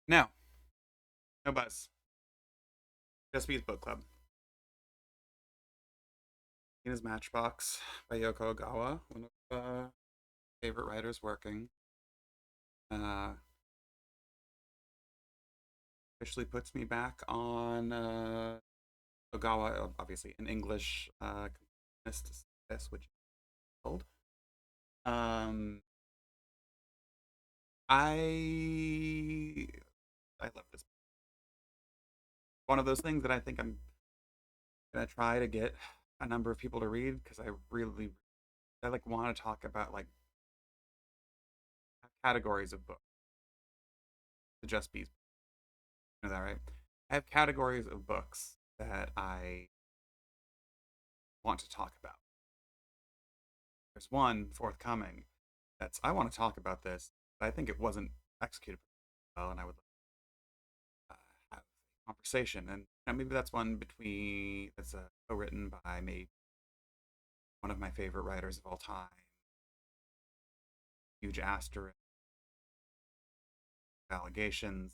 No, no buzz. Just Bees Book Club. Mina's Matchbox by Yoko Ogawa, one of favorite writers working. Uh, Officially puts me back on Ogawa, obviously in English, this which is called. Um, I I love this. One of those things that I think I'm gonna try to get a number of people to read because I like want to talk about like categories of books. The Just Bees, you know that right? I have categories of books that I want to talk about. There's one forthcoming that's I want to talk about this, but I think it wasn't executed well, and I would have a conversation. And maybe that's one between that's co-written by maybe one of my favorite writers of all time, huge asterisk allegations,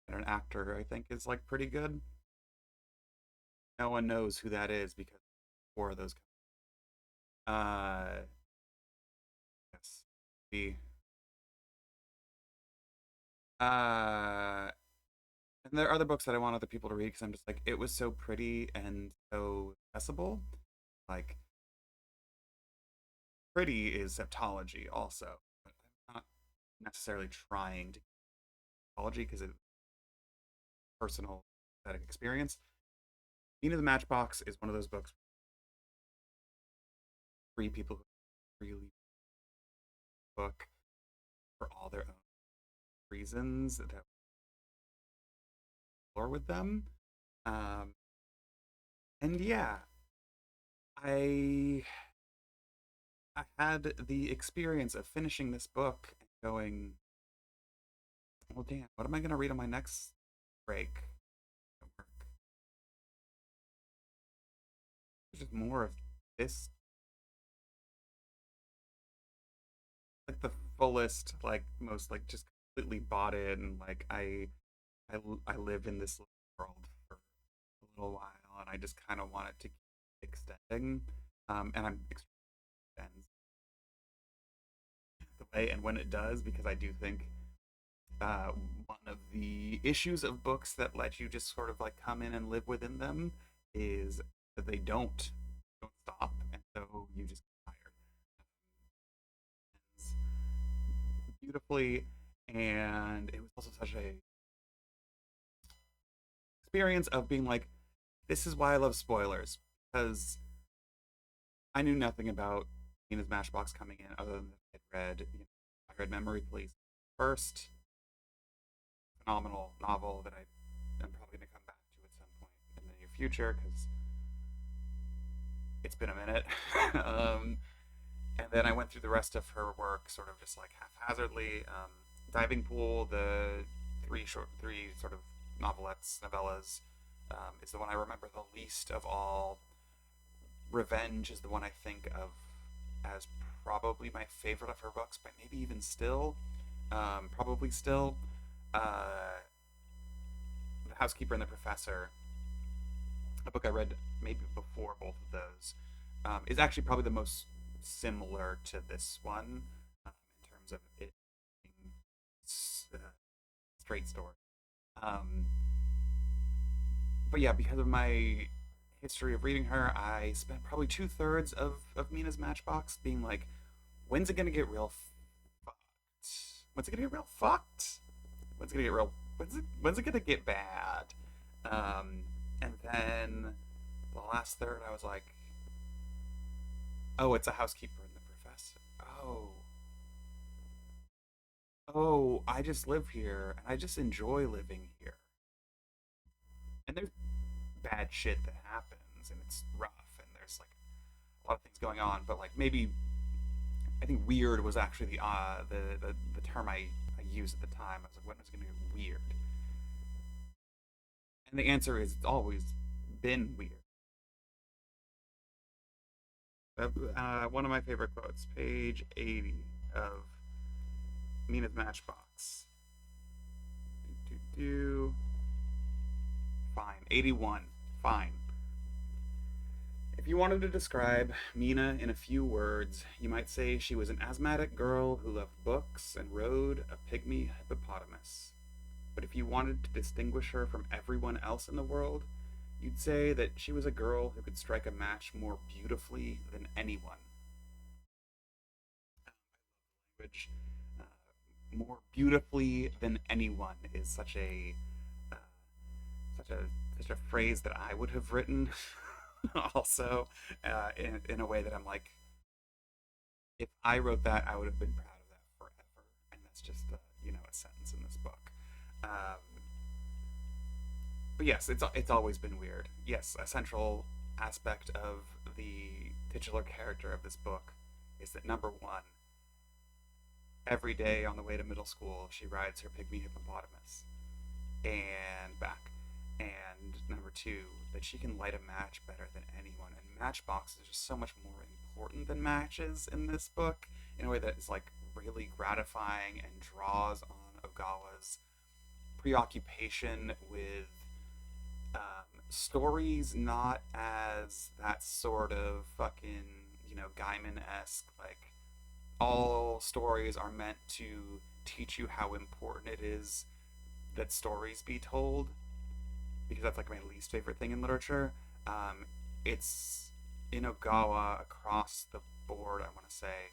and an actor who I think is like pretty good. No one knows who that is because four of those. Uh, yes, the and there are other books that I want other people to read because I'm just like it was so pretty and so accessible. Like pretty is septology also, but I'm not necessarily trying to septology because it's personal aesthetic experience. Mina the Matchbox is one of those books for three people who really book for all their own reasons that explore with them. Um, and yeah, I I had the experience of finishing this book and going, well, damn, what am I going to read on my next break at work? There's just more of this, like the fullest, like most, like just completely bought in. Like I live in this world for a little while, and I just kind of want it to keep extending. And I'm extends the way, and when it does, because I do think uh, one of the issues of books that let you just sort of like come in and live within them is that they don't stop, and so you just get tired. It's beautifully, and it was also such a experience of being like, this is why I love spoilers because I knew nothing about Nina's Matchbox coming in other than that I read Memory Police first, phenomenal novel that am probably going to come back to at some point in the near future because it's been a minute. um, and then I went through the rest of her work sort of just like haphazardly. Diving Pool, the three sort of novellas, is the one I remember the least of all. Revenge is the one I think of as probably my favorite of her books, but maybe even still, probably still. Uh, the Housekeeper and the Professor, a book I read maybe before both of those, is actually probably the most similar to this one in terms of it being straight story. Um, but yeah, because of my history of reading her, I spent probably two-thirds of Mina's Matchbox being like, when's it gonna get real fucked? When's it gonna get real fucked? When's it gonna get real? When's it gonna get bad? Um, and then the last third, I was like, oh, it's a housekeeper and the professor. Oh, I just live here and I just enjoy living here. And there's bad shit that happens and it's rough and there's like a lot of things going on, but like maybe I think weird was actually the term I used at the time. I was like, when is it gonna get weird? And the answer is it's always been weird. One of my favorite quotes, page 80 of Mina's Matchbox. do fine. 81. Fine. If you wanted to describe Mina in a few words, you might say she was an asthmatic girl who loved books and rode a pygmy hippopotamus. But if you wanted to distinguish her from everyone else in the world, you'd say that she was a girl who could strike a match more beautifully than anyone. Which more beautifully than anyone is uh, such a such a phrase that I would have written also in a way that I'm like, if I wrote that, I would have been proud of that forever. And that's just a sentence in this book. But yes, it's always been weird. Yes, a central aspect of the titular character of this book is that number one, every day on the way to middle school, she rides her pygmy hippopotamus and back. And number two, that she can light a match better than anyone. And matchboxes are just so much more important than matches in this book in a way that is like really gratifying and draws on Ogawa's preoccupation with stories not as that sort of fucking, Gaiman esque, like, all stories are meant to teach you how important it is that stories be told, because that's like my least favorite thing in literature. It's in Ogawa across the board, I want to say.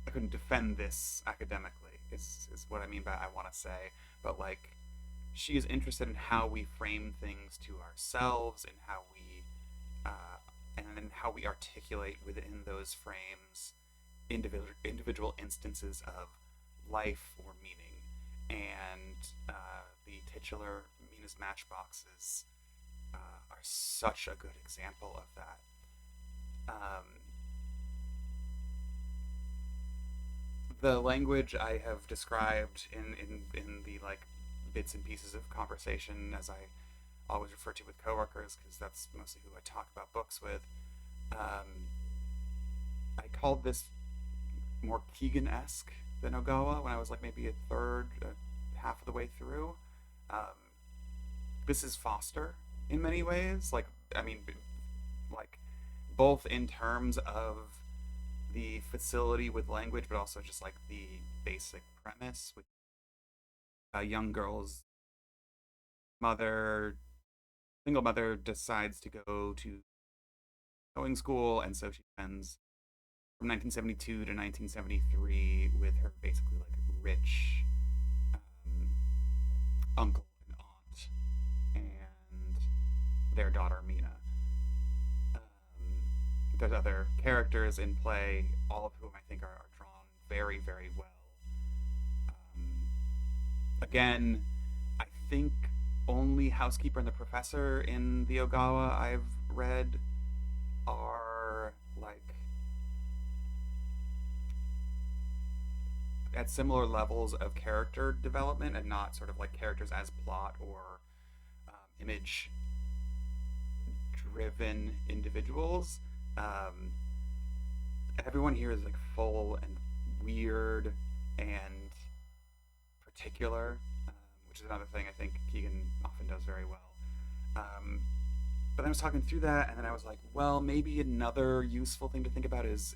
I couldn't defend this academically, is what I mean by I want to say. But like, she is interested in how we frame things to ourselves and uh, then how we articulate within those frames individual instances of life or meaning. And the titular Mina's Matchboxes are such a good example of that. Um, the language I have described in the like bits and pieces of conversation, as I always refer to with coworkers, because that's mostly who I talk about books with. Um, I called this more Keegan-esque than Ogawa when I was like maybe a third, half of the way through. Um, this is Foster in many ways. Like, I mean, like, both in terms of the facility with language, but also just like the basic premise, with a young girl's mother, single mother, decides to go to sewing school, and so she spends from 1972 to 1973 with her basically like rich um, uncle and aunt and their daughter Mina. There's other characters in play, all of whom I think are drawn very, very well. Um, Again, I think only Housekeeper and the Professor in the Ogawa I've read are like at similar levels of character development and not sort of like characters as plot or image driven individuals. Um, Everyone here is like full and weird and particular, which is another thing I think Keegan often does very well. Um, but then I was talking through that, and then I was like, well, maybe another useful thing to think about is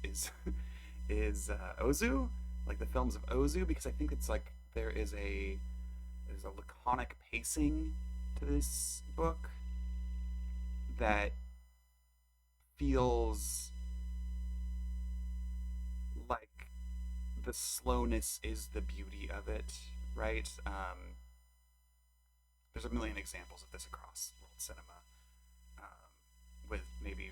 is Ozu, like the films of Ozu, because I think it's like there's a laconic pacing to this book that feels like the slowness is the beauty of it, right? There's a million examples of this across world cinema, with maybe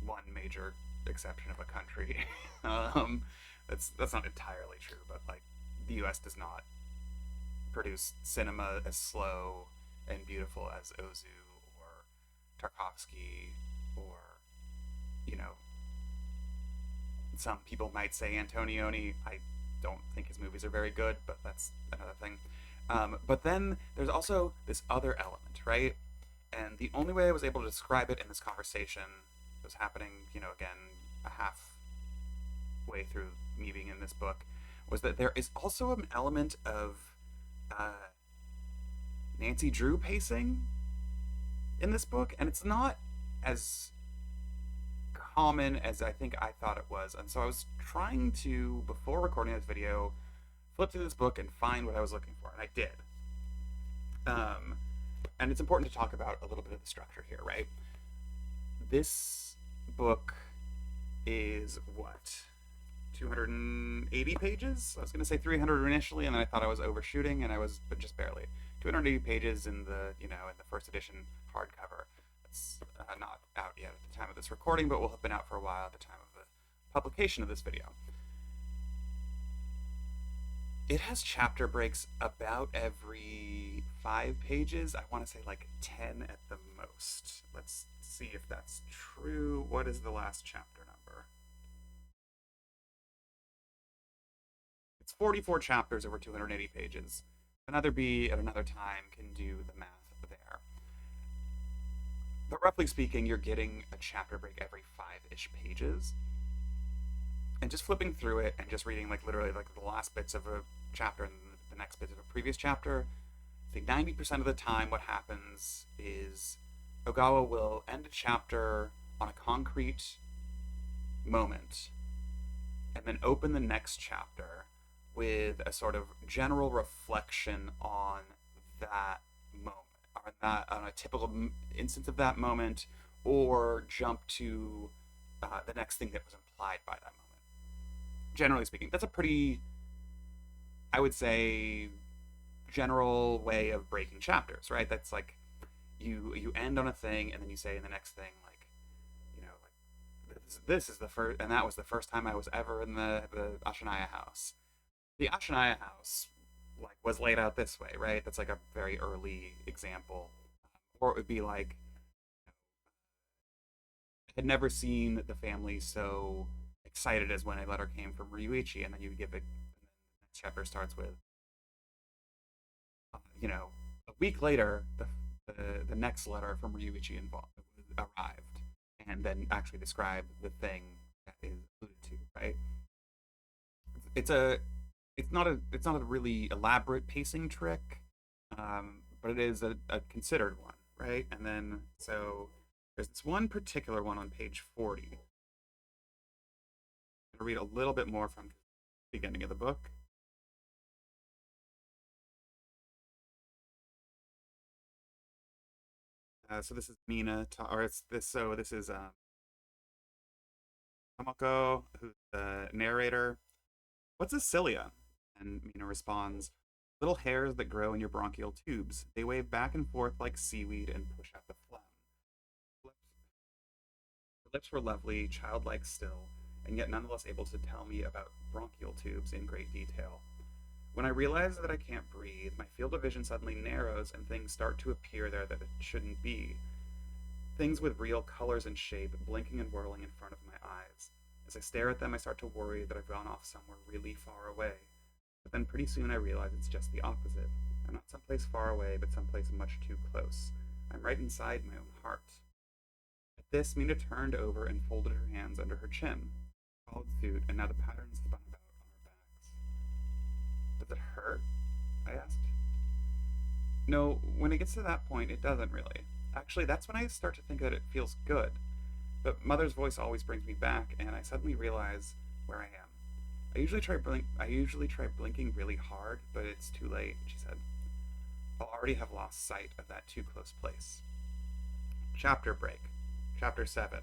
one major exception of a country. um, that's not entirely true, but like the U.S. does not produce cinema as slow and beautiful as Ozu or Tarkovsky or you know some people might say Antonioni. I don't think his movies are very good, but that's another thing. But then there's also this other element, right? And the only way I was able to describe it in this conversation was happening, again, a half way through me being in this book, was that there is also an element of uh, Nancy Drew pacing in this book, and it's not as common as I think I thought it was. And so I was trying to, before recording this video, flip through this book and find what I was looking for, and I did. Um, and it's important to talk about a little bit of the structure here, right? This book is what? 280 pages? I was going to say 300 initially, and then I thought I was overshooting, and I was, but just barely. 280 pages in the, in the first edition hardcover. It's not out yet at the time of this recording, but will have been out for a while at the time of the publication of this video. It has chapter breaks about every 5 pages. I want to say like 10 at the most. Let's see if that's true. What is the last chapter number? It's 44 chapters over 280 pages. Another bee at another time can do the math there. But roughly speaking, you're getting a chapter break every 5-ish pages. And just flipping through it and just reading like literally like the last bits of a chapter and the next bits of a previous chapter, I think 90% of the time what happens is Ogawa will end a chapter on a concrete moment and then open the next chapter with a sort of general reflection on that moment, on a typical instance of that moment, or jump to the next thing that was implied by that moment. Generally speaking, that's a pretty, I would say, general way of breaking chapters, right? That's like you end on a thing and then you say in the next thing like, this is the first, and that was the first time I was ever in the Ashanaya house. The Ashanaya house like was laid out this way, right? That's like a very early example. Or it would be like, I had never seen the family so excited as when a letter came from Ryuichi, and then you give it. And then the next chapter starts with, a week later, the next letter from Ryuichi arrived, and then actually describe the thing that is alluded to, right? It's a it's not a really elaborate pacing trick, but it is a considered one, right? And then so there's this one particular one on page 40. I'm gonna read a little bit more from the beginning of the book. So this is Mina, or it's this. So this is Tomoko, who's the narrator. What's a cilia? And Mina responds, little hairs that grow in your bronchial tubes. They wave back and forth like seaweed and push out the phlegm. Her lips were lovely, childlike still, and yet nonetheless able to tell me about bronchial tubes in great detail. When I realize that I can't breathe, my field of vision suddenly narrows and things start to appear there that it shouldn't be. Things with real colors and shape blinking and whirling in front of my eyes. As I stare at them, I start to worry that I've gone off somewhere really far away. But then pretty soon I realize it's just the opposite. I'm not someplace far away, but someplace much too close. I'm right inside my own heart. At this, Mina turned over and folded her hands under her chin. Followed suit, and now the patterns spun about on our backs. Does it hurt? I asked. No, when it gets to that point, it doesn't really. Actually, that's when I start to think that it feels good. But Mother's voice always brings me back, and I suddenly realize where I am. I usually try blinking really hard, but it's too late, she said. I'll already have lost sight of that too close place. Chapter break. Chapter 7.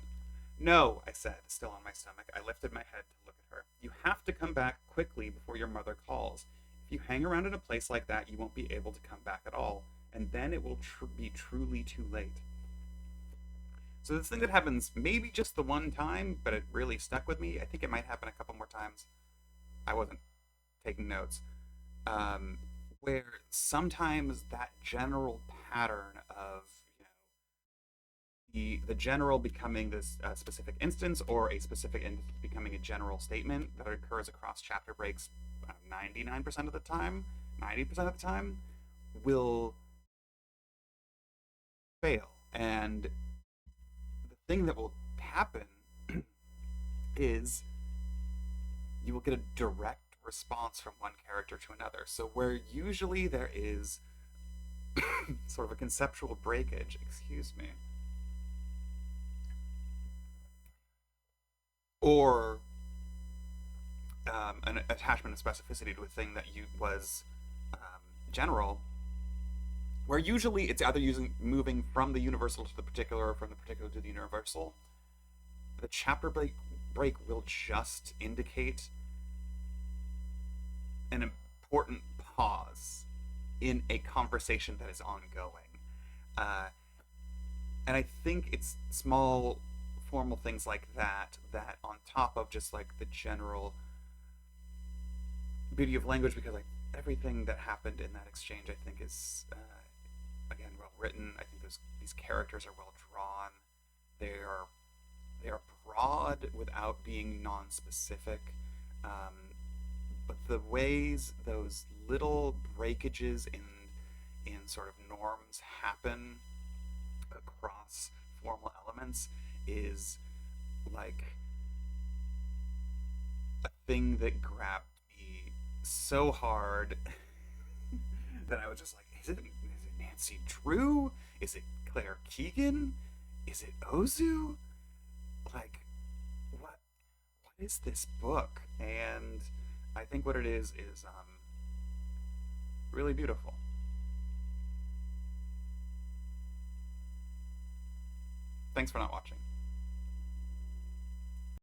No, I said, still on my stomach. I lifted my head to look at her. You have to come back quickly before your mother calls. If you hang around in a place like that, you won't be able to come back at all, and then it will be truly too late. So this thing that happens maybe just the one time, but it really stuck with me. I think it might happen a couple more times. I wasn't taking notes. Where sometimes that general pattern of the general becoming this specific instance, or a specific instance becoming a general statement that occurs across chapter breaks 99% of the time, 90% of the time, will fail. And the thing that will happen is you will get a direct response from one character to another. So where usually there is sort of a conceptual breakage, excuse me, or an attachment of specificity to a thing that you was general, where usually it's either moving from the universal to the particular or from the particular to the universal. The chapter break will just indicate an important pause in a conversation that is ongoing. Uh, and I think it's small formal things like that that on top of just like the general beauty of language, because like everything that happened in that exchange I think is again well written. I think these characters are well drawn. They are broad without being non-specific, but the ways those little breakages in sort of norms happen across formal elements is like a thing that grabbed me so hard that I was just like, is it Nancy Drew? Is it Claire Keegan? Is it Ozu? Like, what is this book? And I think what it is really beautiful. Thanks for not watching.